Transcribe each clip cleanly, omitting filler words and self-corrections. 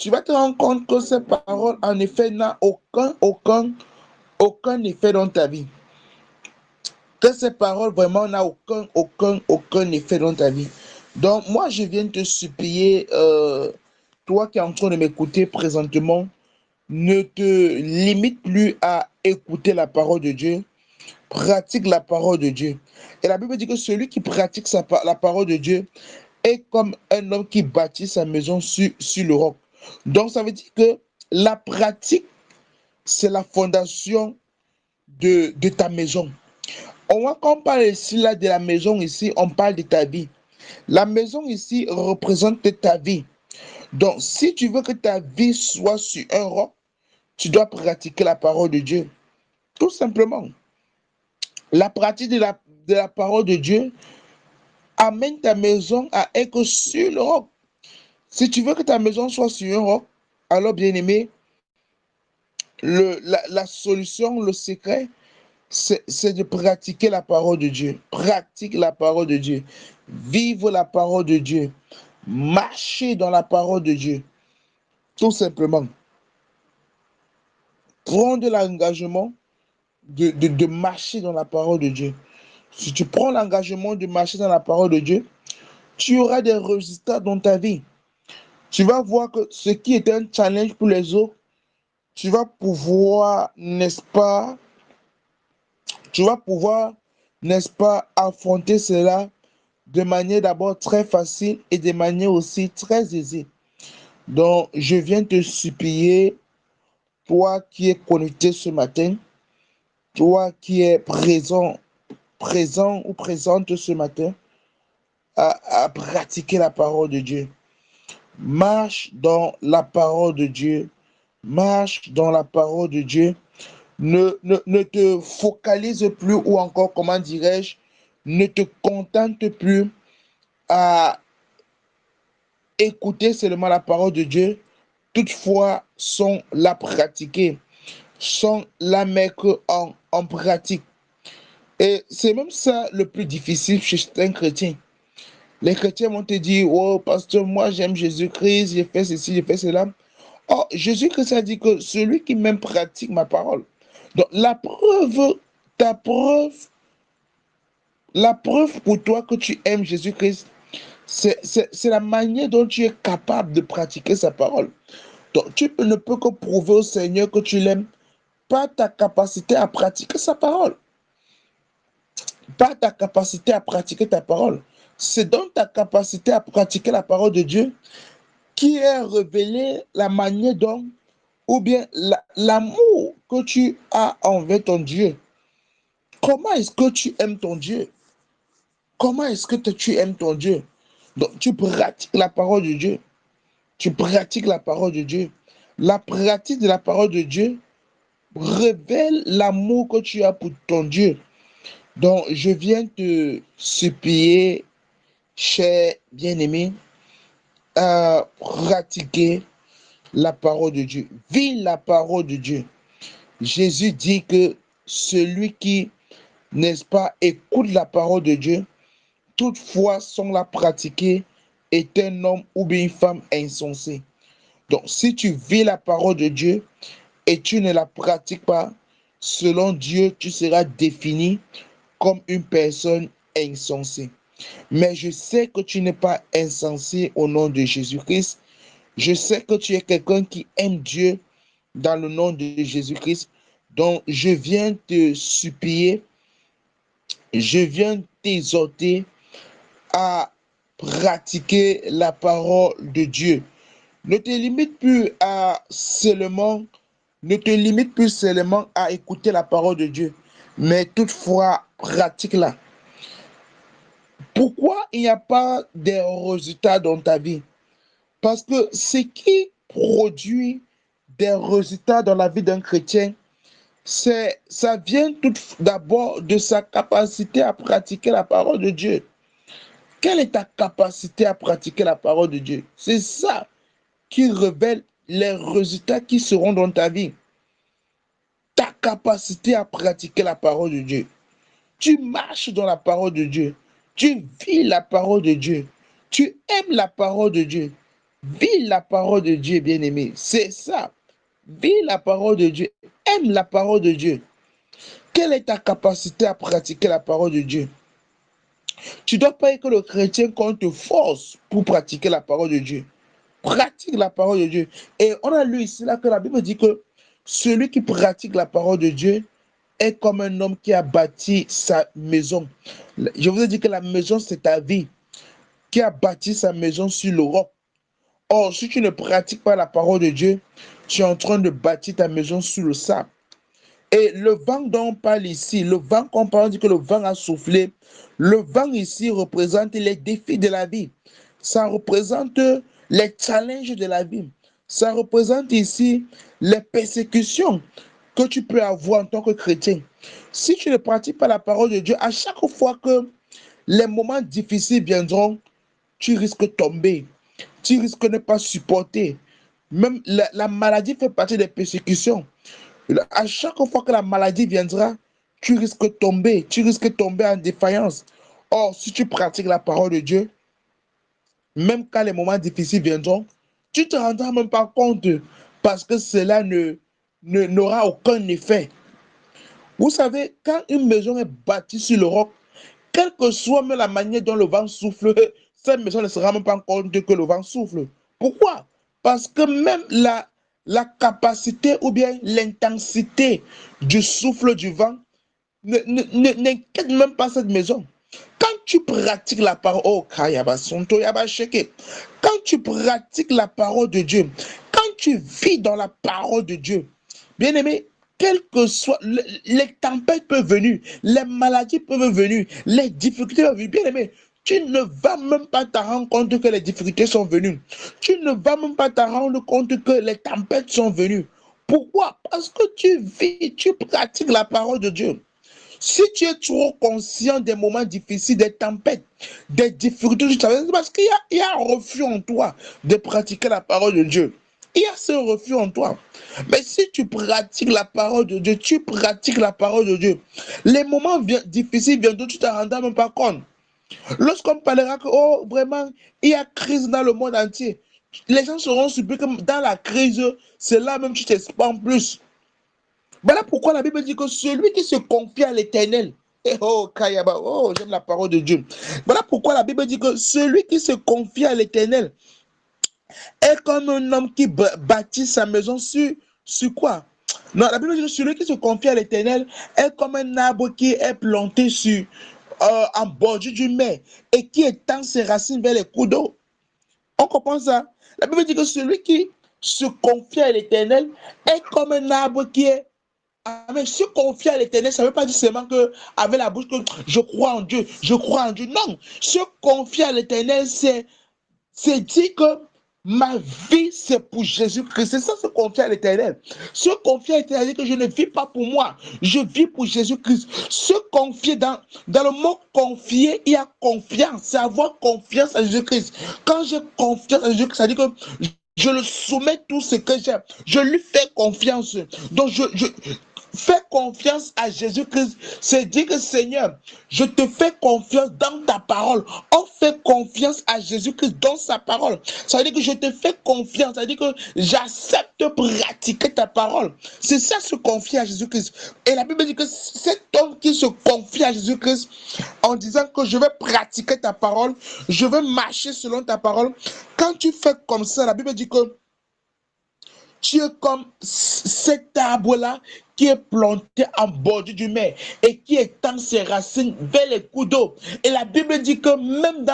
tu vas te rendre compte que ces paroles, en effet, n'ont aucun effet dans ta vie. Que ces paroles, vraiment, n'ont aucun effet dans ta vie. Donc, moi, je viens te supplier, toi qui es en train de m'écouter présentement, ne te limite plus à écouter la parole de Dieu, pratique la parole de Dieu. Et la Bible dit que celui qui pratique la parole de Dieu est comme un homme qui bâtit sa maison sur le roc. Donc, ça veut dire que la pratique, c'est la fondation de ta maison. Quand on parle ici là, de la maison, ici, on parle de ta vie. La maison ici représente ta vie. Donc, si tu veux que ta vie soit sur un roc, tu dois pratiquer la parole de Dieu. Tout simplement. La pratique de la parole de Dieu amène ta maison à être sur le roc. Si tu veux que ta maison soit sur un roc, alors bien aimé, la solution, le secret, c'est de pratiquer la parole de Dieu. Pratique la parole de Dieu. Vive la parole de Dieu. Marcher dans la parole de Dieu. Tout simplement. Prendre l'engagement de marcher dans la parole de Dieu. Si tu prends l'engagement de marcher dans la parole de Dieu, tu auras des résultats dans ta vie. Tu vas voir que ce qui est un challenge pour les autres, tu vas pouvoir, n'est-ce pas, n'est-ce pas, affronter cela de manière d'abord très facile et de manière aussi très aisée. Donc, je viens te supplier, toi qui es connecté ce matin, toi qui es présent ou présente ce matin, à pratiquer la parole de Dieu. Marche dans la parole de Dieu. Marche dans la parole de Dieu. Ne te focalise plus ou encore, comment dirais-je, ne te contente plus à écouter seulement la parole de Dieu, toutefois sans la pratiquer, sans la mettre en pratique. Et c'est même ça le plus difficile chez un chrétien. Les chrétiens vont te dire, oh pasteur, moi j'aime Jésus-Christ, j'ai fait ceci, j'ai fait cela. Oh, Jésus-Christ a dit que celui qui m'aime pratique ma parole. Donc ta preuve, la preuve pour toi que tu aimes Jésus-Christ, c'est la manière dont tu es capable de pratiquer sa parole. Donc tu ne peux que prouver au Seigneur que tu l'aimes par ta capacité à pratiquer sa parole. Par ta capacité à pratiquer ta parole. C'est dans ta capacité à pratiquer la parole de Dieu qui est révélée la manière dont, ou bien l'amour que tu as envers ton Dieu. Comment est-ce que tu aimes ton Dieu? Comment est-ce que tu aimes ton Dieu? Donc, tu pratiques la parole de Dieu. Tu pratiques la parole de Dieu. La pratique de la parole de Dieu révèle l'amour que tu as pour ton Dieu. Donc, je viens te supplier, cher bien-aimé, à pratiquer la parole de Dieu. Vis la parole de Dieu. Jésus dit que celui qui, n'est-ce pas, écoute la parole de Dieu, toutefois sans la pratiquer, est un homme ou bien une femme insensée. Donc, si tu vis la parole de Dieu et tu ne la pratiques pas, selon Dieu, tu seras défini comme une personne insensée. Mais je sais que tu n'es pas insensé au nom de Jésus-Christ. Je sais que tu es quelqu'un qui aime Dieu dans le nom de Jésus-Christ. Donc, je viens te supplier, je viens t'exhorter à pratiquer la parole de Dieu. Ne te limite plus à seulement, ne te limite plus seulement à écouter la parole de Dieu, mais toutefois pratique-la. Pourquoi il n'y a pas de résultats dans ta vie? Parce que ce qui produit des résultats dans la vie d'un chrétien, ça vient tout d'abord de sa capacité à pratiquer la parole de Dieu. Quelle est ta capacité à pratiquer la parole de Dieu? C'est ça qui révèle les résultats qui seront dans ta vie. Ta capacité à pratiquer la parole de Dieu. Tu marches dans la parole de Dieu. Tu vis la parole de Dieu. Tu aimes la parole de Dieu. Vis la parole de Dieu, bien-aimé. C'est ça. Vis la parole de Dieu. Aime la parole de Dieu. Quelle est ta capacité à pratiquer la parole de Dieu? Tu ne dois pas être que le chrétien qu'on te force pour pratiquer la parole de Dieu. Pratique la parole de Dieu. Et on a lu ici là que la Bible dit que celui qui pratique la parole de Dieu est comme un homme qui a bâti sa maison. Je vous ai dit que la maison, c'est ta vie, qui a bâti sa maison sur le roc. Or, si tu ne pratiques pas la parole de Dieu, tu es en train de bâtir ta maison sur le sable. Et le vent dont on parle ici, le vent qu'on parle, on dit que le vent a soufflé. Le vent ici représente les défis de la vie. Ça représente les challenges de la vie. Ça représente ici les persécutions que tu peux avoir en tant que chrétien. Si tu ne pratiques pas la parole de Dieu, à chaque fois que les moments difficiles viendront, tu risques de tomber. Tu risques de ne pas supporter. Même la maladie fait partie des persécutions. À chaque fois que la maladie viendra, tu risques de tomber en défaillance. Or, si tu pratiques la parole de Dieu, même quand les moments difficiles viendront, tu ne te rendras même pas compte parce que cela n'aura aucun effet. Vous savez, quand une maison est bâtie sur le roc, quelle que soit même la manière dont le vent souffle, cette maison ne se rend même pas compte que le vent souffle. Pourquoi? Parce que même la capacité ou bien l'intensité du souffle du vent n'inquiète même pas cette maison. Quand tu pratiques la parole, oh, quand tu pratiques la parole de Dieu, quand tu vis dans la parole de Dieu, bien aimé, quelles que soient les tempêtes peuvent venir, les maladies peuvent venir, les difficultés peuvent venir, bien aimé, tu ne vas même pas te rendre compte que les difficultés sont venues. Tu ne vas même pas te rendre compte que les tempêtes sont venues. Pourquoi? Parce que tu vis, tu pratiques la parole de Dieu. Si tu es trop conscient des moments difficiles, des tempêtes, des difficultés, c'est parce qu'il y a un refus en toi de pratiquer la parole de Dieu. Il y a ce refus en toi. Mais si tu pratiques la parole de Dieu, tu pratiques la parole de Dieu. Les moments difficiles viendront, tu ne t'en rendras même pas compte. Lorsqu'on parlera que, oh, vraiment, il y a crise dans le monde entier, les gens seront surpris que dans la crise, c'est là même que tu t'expands plus. Voilà pourquoi la Bible dit que celui qui se confie à l'Éternel, oh, Kayaba, oh, j'aime la parole de Dieu. Voilà pourquoi la Bible dit que celui qui se confie à l'Éternel est comme un homme qui bâtit sa maison sur quoi? Non, la Bible dit que celui qui se confie à l'Éternel est comme un arbre qui est planté en bordure du mer et qui étend ses racines vers les cours d'eau. On comprend ça? La Bible dit que celui qui se confie à l'Éternel est comme un arbre qui est mais se confier à l'Éternel, ça ne veut pas dire seulement que avec la bouche que je crois en Dieu, je crois en Dieu. Non, se confier à l'Éternel, c'est dire que ma vie, c'est pour Jésus-Christ. C'est ça, se confier à l'Éternel. Se confier à l'Éternel, c'est que je ne vis pas pour moi, je vis pour Jésus-Christ. Se confier dans le mot confier, il y a confiance. C'est avoir confiance à Jésus-Christ. Quand j'ai confiance à Jésus-Christ, ça dit que je le soumets tout ce que j'ai. Je lui fais confiance. Donc, je fais confiance à Jésus-Christ. C'est dire que Seigneur, je te fais confiance dans ta parole. On fait confiance à Jésus-Christ dans sa parole. Ça veut dire que je te fais confiance. Ça veut dire que j'accepte de pratiquer ta parole. C'est ça, se confier à Jésus-Christ. Et la Bible dit que cet homme qui se confie à Jésus-Christ en disant que je vais pratiquer ta parole, je vais marcher selon ta parole. Quand tu fais comme ça, la Bible dit que tu es comme cet arbre-là qui est planté en bordure du mer et qui étend ses racines vers les cours d'eau. Et la Bible dit que même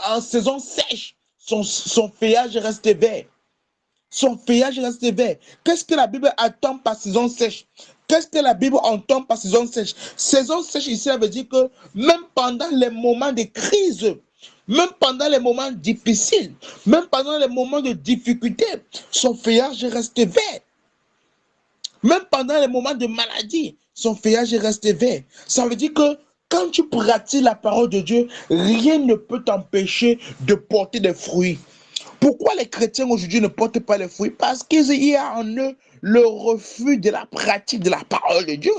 en saison sèche, son feuillage reste vert. Son feuillage reste vert. Qu'est-ce que la Bible attend par saison sèche? Qu'est-ce que la Bible entend par saison sèche? Saison sèche ici, ça veut dire que même pendant les moments de crise, même pendant les moments difficiles, même pendant les moments de difficulté, son feuillage reste vert. Même pendant les moments de maladie, son feuillage reste vert. Ça veut dire que quand tu pratiques la parole de Dieu, rien ne peut t'empêcher de porter des fruits. Pourquoi les chrétiens aujourd'hui ne portent pas les fruits? Parce qu'il y a en eux le refus de la pratique de la parole de Dieu.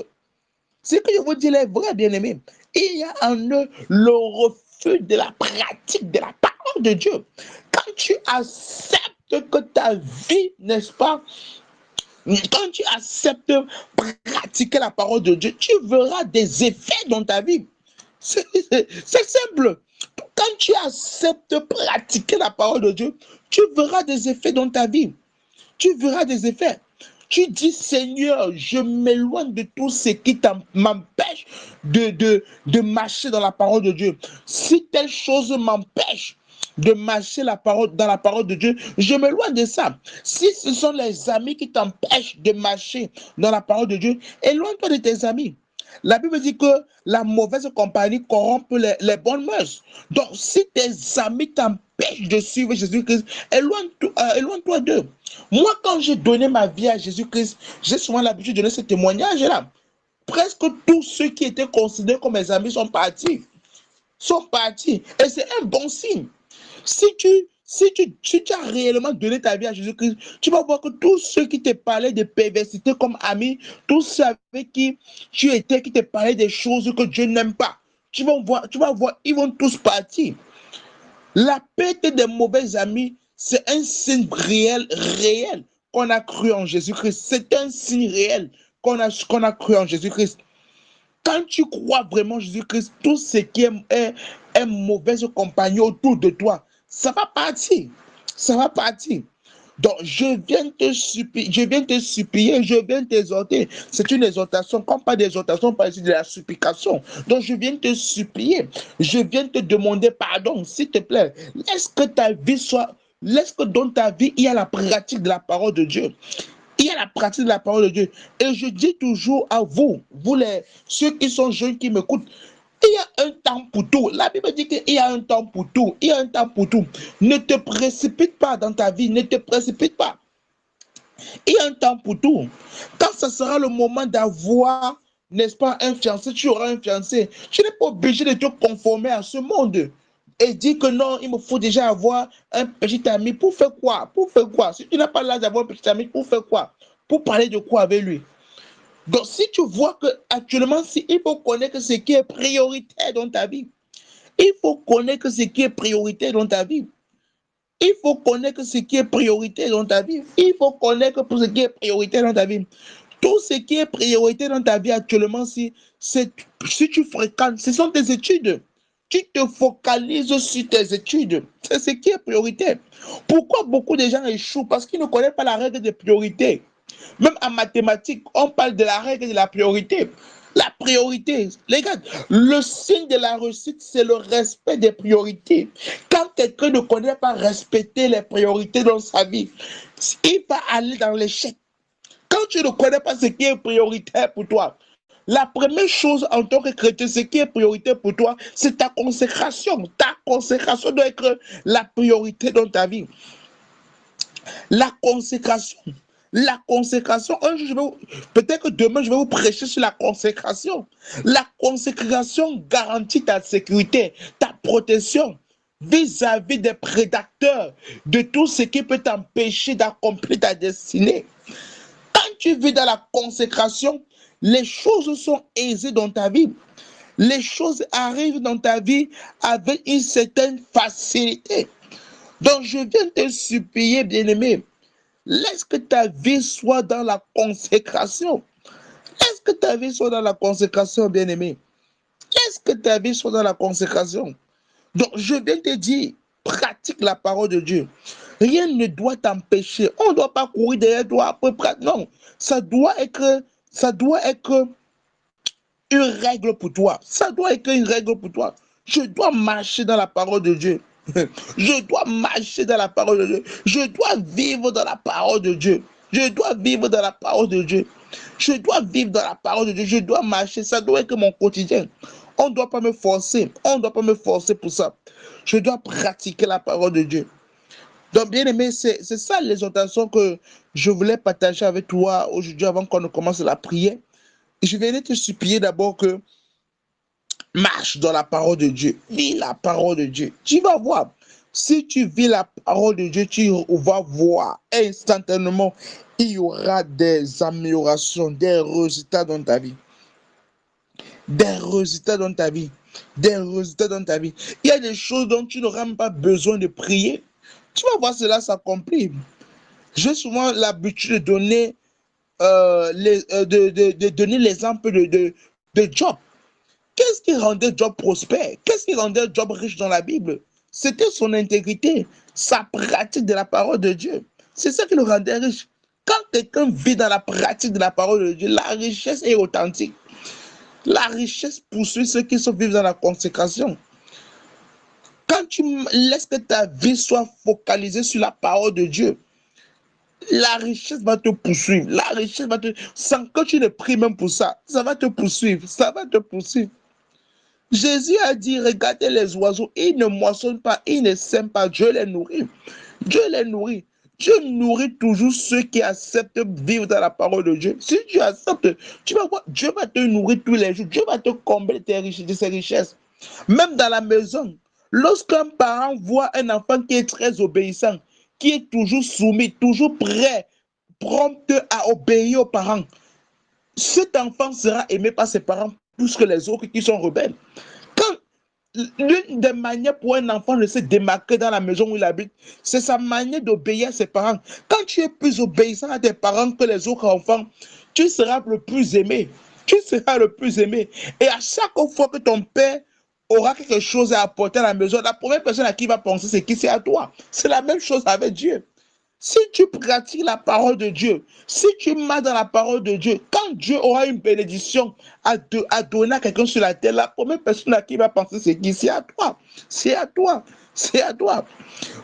Ce que je vous dis est vrai, bien-aimé. Il y a en eux le refus de la pratique de la parole de Dieu. Quand tu acceptes que ta vie, n'est-ce pas, quand tu acceptes pratiquer la parole de Dieu, tu verras des effets dans ta vie. C'est simple. Quand tu acceptes pratiquer la parole de Dieu, tu verras des effets dans ta vie. Tu verras des effets. Tu dis, Seigneur, je m'éloigne de tout ce qui m'empêche de marcher dans la parole de Dieu. Si telle chose m'empêche de marcher dans la parole de Dieu, je m'éloigne de ça. Si ce sont les amis qui t'empêchent de marcher dans la parole de Dieu, éloigne-toi de tes amis. La Bible dit que la mauvaise compagnie corrompt les bonnes mœurs. Donc, si tes amis t'empêchent de suivre Jésus-Christ, éloigne-toi d'eux. Moi, quand j'ai donné ma vie à Jésus-Christ, j'ai souvent l'habitude de donner ce témoignage-là. Presque tous ceux qui étaient considérés comme mes amis sont partis. Et c'est un bon signe. Si tu as réellement donné ta vie à Jésus-Christ, tu vas voir que tous ceux qui te parlaient de perversité comme amis, tous ceux avec qui tu étais, qui te parlaient des choses que Dieu n'aime pas, tu vas voir, ils vont tous partir. La perte des mauvais amis, c'est un signe réel qu'on a cru en Jésus-Christ. C'est un signe réel qu'on a cru en Jésus-Christ. Quand tu crois vraiment en Jésus-Christ, tout ce qui est un mauvais compagnon autour de toi, ça va partir. Ça va partir. Donc, je viens te supplier, je viens t'exhorter. C'est une exhortation, comme pas d'exhortation, pas ici de la supplication. Donc, je viens te supplier, je viens te demander pardon, s'il te plaît. Laisse que dans ta vie, il y a la pratique de la parole de Dieu. Il y a la pratique de la parole de Dieu. Et je dis toujours à vous, ceux qui sont jeunes, qui m'écoutent, il y a un temps pour tout. La Bible dit qu'il y a un temps pour tout. Il y a un temps pour tout. Ne te précipite pas dans ta vie. Ne te précipite pas. Il y a un temps pour tout. Quand ce sera le moment d'avoir, n'est-ce pas, un fiancé, tu auras un fiancé. Tu n'es pas obligé de te conformer à ce monde. Et dire que non, il me faut déjà avoir un petit ami. Pour faire quoi? Pour faire quoi? Si tu n'as pas l'âge d'avoir un petit ami, pour faire quoi? Pour parler de quoi avec lui? Donc, si tu vois que actuellement, il faut connaître ce qui est prioritaire dans ta vie. Il faut connaître ce qui est prioritaire dans ta vie. Il faut connaître ce qui est prioritaire dans ta vie. Il faut connaître pour ce qui est prioritaire dans ta vie. Tout ce qui est prioritaire dans ta vie actuellement, si tu fréquentes, ce sont tes études. Tu te focalises sur tes études. C'est ce qui est prioritaire. Pourquoi beaucoup de gens échouent? Parce qu'ils ne connaissent pas la règle des priorités. Même en mathématiques, on parle de la règle de la priorité. La priorité, les gars, le signe de la réussite, c'est le respect des priorités. Quand quelqu'un ne connaît pas respecter les priorités dans sa vie, il va aller dans l'échec. Quand tu ne connais pas ce qui est prioritaire pour toi, la première chose en tant que chrétien, ce qui est prioritaire pour toi, c'est ta consécration. Ta consécration doit être la priorité dans ta vie. La consécration. La consécration, peut-être que demain, je vais vous prêcher sur la consécration. La consécration garantit ta sécurité, ta protection vis-à-vis des prédateurs, de tout ce qui peut t'empêcher d'accomplir ta destinée. Quand tu vis dans la consécration, les choses sont aisées dans ta vie. Les choses arrivent dans ta vie avec une certaine facilité. Donc, je viens te supplier, bien-aimé, laisse que ta vie soit dans la consécration. Laisse que ta vie soit dans la consécration, bien-aimé. Laisse que ta vie soit dans la consécration. Donc, je viens te dire, pratique la parole de Dieu. Rien ne doit t'empêcher. On ne doit pas courir derrière toi après. Non, ça doit être une règle pour toi. Ça doit être une règle pour toi. Je dois marcher dans la parole de Dieu. Je dois marcher dans la parole de Dieu. Je dois vivre dans la parole de Dieu. Je dois vivre dans la parole de Dieu. Je dois vivre dans la parole de Dieu. Je dois marcher. Ça doit être mon quotidien. On ne doit pas me forcer. On ne doit pas me forcer pour ça. Je dois pratiquer la parole de Dieu. Donc, bien aimé, c'est ça l'exhortation que je voulais partager avec toi aujourd'hui avant qu'on ne commence la prière. Et je venais te supplier d'abord que marche dans la parole de Dieu. Vis la parole de Dieu. Tu vas voir. Si tu vis la parole de Dieu, tu vas voir instantanément, il y aura des améliorations, des résultats dans ta vie. Des résultats dans ta vie. Des résultats dans ta vie. Il y a des choses dont tu n'auras même pas besoin de prier. Tu vas voir cela s'accomplir. J'ai souvent l'habitude de donner de donner l'exemple de Job. Qu'est-ce qui rendait Job prospère? Qu'est-ce qui rendait Job riche dans la Bible? C'était son intégrité, sa pratique de la parole de Dieu. C'est ça qui le rendait riche. Quand quelqu'un vit dans la pratique de la parole de Dieu, la richesse est authentique. La richesse poursuit ceux qui vivent dans la consécration. Quand tu laisses que ta vie soit focalisée sur la parole de Dieu, la richesse va te poursuivre. La richesse va te... Sans que tu ne pries même pour ça, ça va te poursuivre. Ça va te poursuivre. Jésus a dit, regardez les oiseaux, ils ne moissonnent pas, ils ne sèment pas, Dieu les nourrit. Dieu les nourrit. Dieu nourrit toujours ceux qui acceptent de vivre dans la parole de Dieu. Si tu acceptes, tu vas voir, Dieu va te nourrir tous les jours. Dieu va te combler de ses richesses. Même dans la maison, lorsqu'un parent voit un enfant qui est très obéissant, qui est toujours soumis, toujours prêt, prompt à obéir aux parents, cet enfant sera aimé par ses parents plus que les autres qui sont rebelles. Quand l'une des manières pour un enfant de se démarquer dans la maison où il habite, c'est sa manière d'obéir à ses parents. Quand tu es plus obéissant à tes parents que les autres enfants, tu seras le plus aimé. Tu seras le plus aimé. Et à chaque fois que ton père aura quelque chose à apporter à la maison, la première personne à qui il va penser, c'est qui? C'est à toi. C'est la même chose avec Dieu. Si tu pratiques la parole de Dieu, si tu marches dans la parole de Dieu, quand Dieu aura une bénédiction à donner à quelqu'un sur la terre, la première personne à qui il va penser, c'est qui? C'est à toi. C'est à toi. C'est à toi.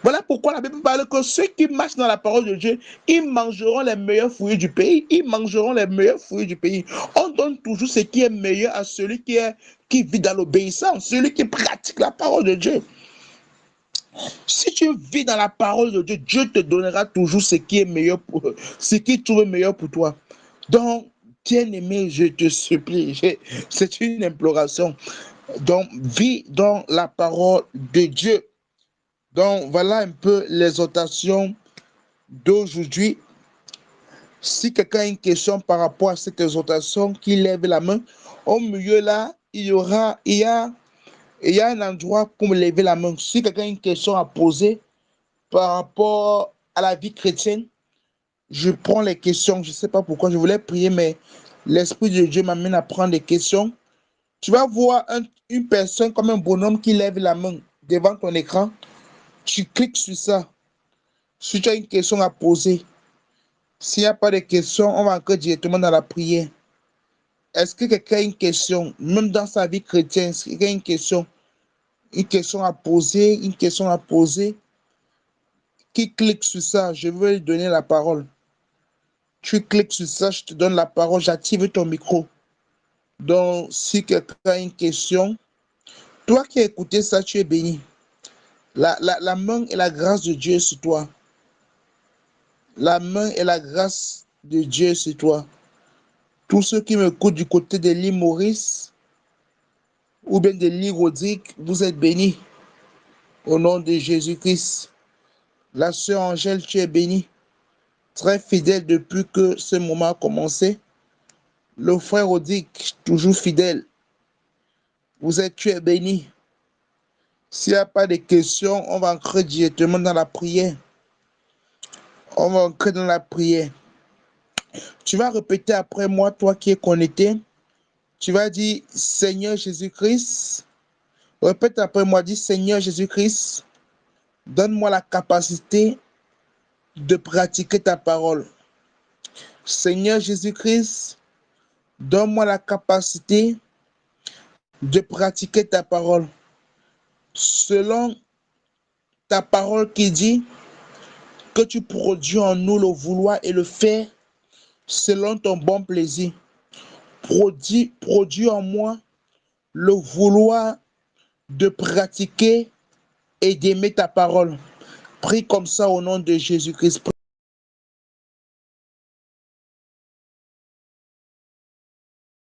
Voilà pourquoi la Bible parle que ceux qui marchent dans la parole de Dieu, ils mangeront les meilleurs fruits du pays. Ils mangeront les meilleurs fruits du pays. On donne toujours ce qui est meilleur à celui qui vit dans l'obéissance, celui qui pratique la parole de Dieu. Si tu vis dans la parole de Dieu, Dieu te donnera toujours ce qui est meilleur ce qui trouve meilleur pour toi. Donc, bien-aimé, je te supplie, c'est une imploration. Donc, vis dans la parole de Dieu. Donc, voilà un peu l'exhortation d'aujourd'hui. Si quelqu'un a une question par rapport à cette exhortation, qu'il lève la main. Au milieu là, il y a un endroit pour me lever la main. Si quelqu'un a une question à poser par rapport à la vie chrétienne, je prends les questions. Je ne sais pas pourquoi je voulais prier, mais l'Esprit de Dieu m'amène à prendre des questions. Tu vas voir une personne comme un bonhomme qui lève la main devant ton écran. Tu cliques sur ça. Si tu as une question à poser, s'il n'y a pas de questions, on va encore directement dans la prière. Est-ce que quelqu'un a une question, même dans sa vie chrétienne, est-ce que quelqu'un a une question à poser, qui clique sur ça, je veux lui donner la parole. Tu cliques sur ça, je te donne la parole, j'active ton micro. Donc, si quelqu'un a une question, toi qui as écouté ça, tu es béni. La main et la grâce de Dieu sur toi. La main et la grâce de Dieu sur toi. Tous ceux qui m'écoutent du côté de l'île Maurice ou bien de l'île Rodrigue, vous êtes bénis. Au nom de Jésus-Christ. La sœur Angèle, tu es bénie. Très fidèle depuis que ce moment a commencé. Le frère Rodrigue, toujours fidèle. Tu es béni. S'il n'y a pas de questions, on va entrer directement dans la prière. On va entrer dans la prière. Tu vas répéter après moi, toi qui es connecté. Tu vas dire, Seigneur Jésus-Christ. Répète après moi, dis, Seigneur Jésus-Christ, donne-moi la capacité de pratiquer ta parole. Seigneur Jésus-Christ, donne-moi la capacité de pratiquer ta parole. Selon ta parole qui dit que tu produis en nous le vouloir et le faire selon ton bon plaisir. Produis en moi le vouloir de pratiquer et d'aimer ta parole. Prie comme ça au nom de Jésus-Christ.